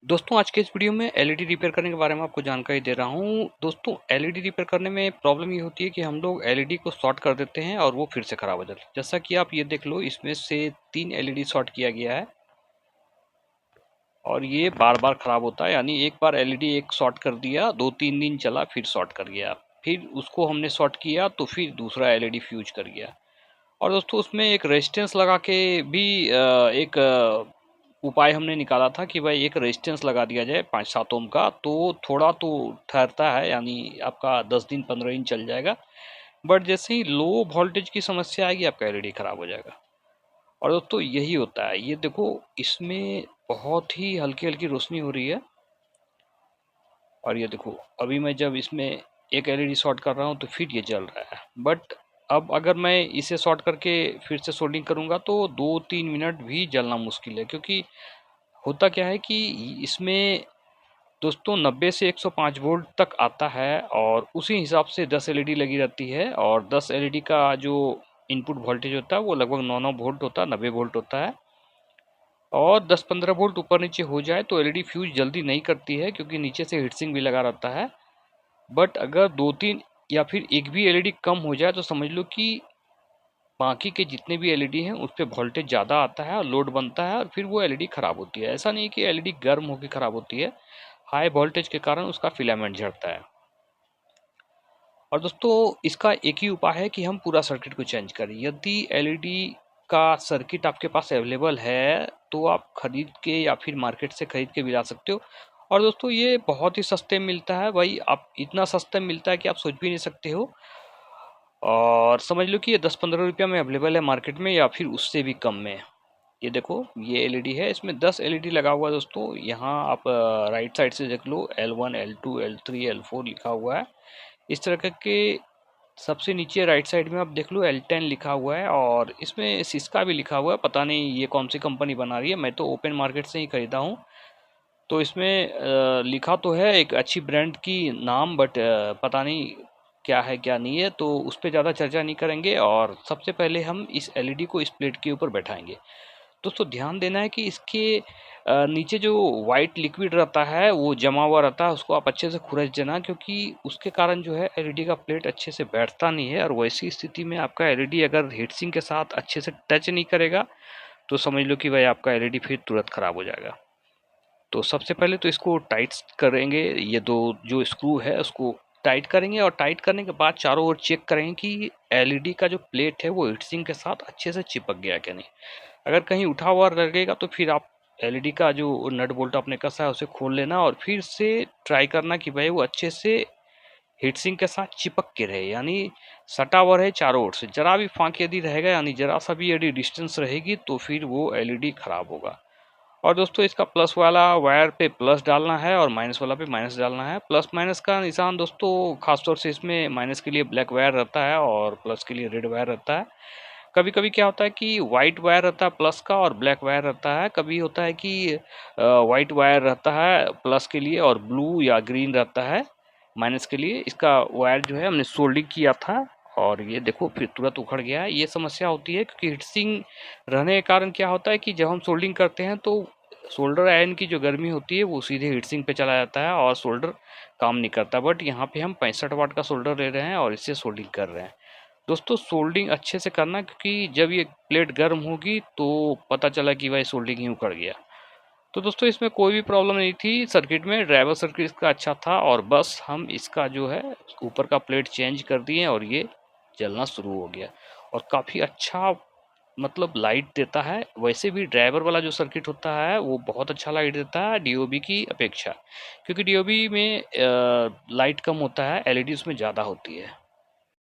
दोस्तों आज के इस वीडियो में एलईडी रिपेयर करने के बारे में आपको जानकारी दे रहा हूं। दोस्तों एलईडी रिपेयर करने में प्रॉब्लम ये होती है कि हम लोग एलईडी को शॉर्ट कर देते हैं और वो फिर से खराब हो जाता है। जैसा कि आप ये देख लो, इसमें से 3 एलईडी शॉर्ट किया गया है और ये बार बार खराब होता है। यानी एक बार एलईडी एक शॉर्ट कर दिया, 2-3 दिन चला, फिर शॉर्ट कर गया, फिर उसको हमने शॉर्ट किया तो फिर दूसरा एलईडी फ्यूज कर गया। और दोस्तों उसमें एक रेजिस्टेंस लगा के भी एक उपाय हमने निकाला था कि भाई एक रेजिस्टेंस लगा दिया जाए 5-7 ओम का, तो थोड़ा तो ठहरता है, यानी आपका 10 दिन 15 दिन चल जाएगा। बट जैसे ही लो वोल्टेज की समस्या आएगी आपका एलईडी खराब हो जाएगा। और दोस्तों यही होता है, ये देखो इसमें बहुत ही हल्की हल्की रोशनी हो रही है। और ये देखो अभी मैं जब इसमें एक एलईडी शॉर्ट कर रहा हूँ तो फिर ये जल रहा है। बट अब अगर मैं इसे शॉर्ट करके फिर से सोल्डिंग करूँगा तो 2-3 मिनट भी जलना मुश्किल है, क्योंकि होता क्या है कि इसमें दोस्तों 90 से 105 वोल्ट तक आता है और उसी हिसाब से 10 एलईडी लगी रहती है। और 10 एलईडी का जो इनपुट वोल्टेज होता है वो लगभग 9-9 वोल्ट होता है, 90 वोल्ट होता है। और 10-15 वोल्ट ऊपर नीचे हो जाए तो एलईडी फ्यूज जल्दी नहीं करती है, क्योंकि नीचे से हीटसिंक भी लगा रहता है। बट अगर 2-3 या फिर एक भी एलईडी कम हो जाए तो समझ लो कि बाकी के जितने भी एलईडी हैं उस पर वोल्टेज ज़्यादा आता है और लोड बनता है और फिर वो एलईडी खराब होती है। ऐसा नहीं कि एलईडी गर्म होकर खराब होती है, हाई वोल्टेज के कारण उसका फिलामेंट झड़ता है। और दोस्तों इसका एक ही उपाय है कि हम पूरा सर्किट को चेंज करें। यदि एलईडी का सर्किट आपके पास अवेलेबल है तो आप खरीद के या फिर मार्केट से खरीद के भी ला सकते हो। और दोस्तों ये बहुत ही सस्ते में मिलता है भाई, आप इतना सस्ते में मिलता है कि आप सोच भी नहीं सकते हो। और समझ लो कि ये 10-15 रुपया में अवेलेबल है मार्केट में, या फिर उससे भी कम में। ये देखो ये एलईडी है, इसमें 10 एलईडी लगा हुआ है दोस्तों। यहाँ आप राइट साइड से देख लो, L1 L2 L3 L4 लिखा हुआ है। इस तरह के सबसे नीचे राइट साइड में आप देख लो L10 लिखा हुआ है, और इसमें सिस्का भी लिखा हुआ है। पता नहीं ये कौन सी कंपनी बना रही है, मैं तो ओपन मार्केट से ही खरीदा हूँ। तो इसमें लिखा तो है एक अच्छी ब्रांड की नाम, बट पता नहीं क्या है क्या नहीं है, तो उस पर ज़्यादा चर्चा नहीं करेंगे। और सबसे पहले हम इस एलईडी को इस प्लेट के ऊपर बैठाएंगे। दोस्तों ध्यान देना है कि इसके नीचे जो वाइट लिक्विड रहता है वो जमा हुआ रहता है, उसको आप अच्छे से खुरच देना, क्योंकि उसके कारण जो है एलईडी का प्लेट अच्छे से बैठता नहीं है। और वैसी स्थिति में आपका एलईडी अगर हीटसिंक के साथ अच्छे से टच नहीं करेगा तो समझ लो कि भाई आपका एलईडी फिर तुरंत खराब हो जाएगा। तो सबसे पहले तो इसको टाइट करेंगे, ये दो जो स्क्रू है उसको टाइट करेंगे, और टाइट करने के बाद चारों ओर चेक करेंगे कि एलईडी का जो प्लेट है वो हीटसिंक के साथ अच्छे से चिपक गया क्या नहीं। अगर कहीं उठा हुआ लगेगा तो फिर आप एलईडी का जो नट बोल्ट आपने कसा है उसे खोल लेना और फिर से ट्राई करना कि भाई वो अच्छे से हीटसिंक के साथ चिपक के रहे, यानी सटा हुआ रहे चारों ओर से। जरा भी फांक यदि रहेगा, यानी जरा सा भी यदि डिस्टेंस रहेगी, तो फिर वो एलईडी खराब होगा। और दोस्तों इसका प्लस वाला वायर पे प्लस डालना है और माइनस वाला पे माइनस डालना है। प्लस माइनस का निशान दोस्तों खासतौर से इसमें माइनस के लिए ब्लैक वायर रहता है और प्लस के लिए रेड वायर रहता है। कभी कभी क्या होता है कि वाइट वायर रहता है प्लस का और ब्लैक वायर रहता है। कभी होता है कि वाइट वायर रहता है प्लस के लिए और ब्लू या ग्रीन रहता है माइनस के लिए। इसका वायर जो है हमने सोल्डिंग किया था और ये देखो फिर तुरंत उखड़ गया है। ये समस्या होती है क्योंकि हीटसिंक रहने के कारण क्या होता है कि जब हम सोल्डिंग करते हैं तो सोल्डर आयरन की जो गर्मी होती है वो सीधे हीटसिंक पे चला जाता है और सोल्डर काम नहीं करता। बट यहाँ पे हम 65 वाट का सोल्डर ले रहे हैं और इससे सोल्डिंग कर रहे हैं। दोस्तों सोल्डिंग अच्छे से करना, क्योंकि जब ये प्लेट गर्म होगी तो पता चला कि भाई सोल्डिंग ही उखड़ गया। तो दोस्तों इसमें कोई भी प्रॉब्लम नहीं थी सर्किट में, ड्राइवर सर्किट इसका अच्छा था, और बस हम इसका जो है ऊपर का प्लेट चेंज कर दिए और ये जलना शुरू हो गया और काफ़ी अच्छा मतलब लाइट देता है। वैसे भी ड्राइवर वाला जो सर्किट होता है वो बहुत अच्छा लाइट देता है डीओबी की अपेक्षा, क्योंकि डीओबी में लाइट कम होता है, एलईडी उसमें ज़्यादा होती है।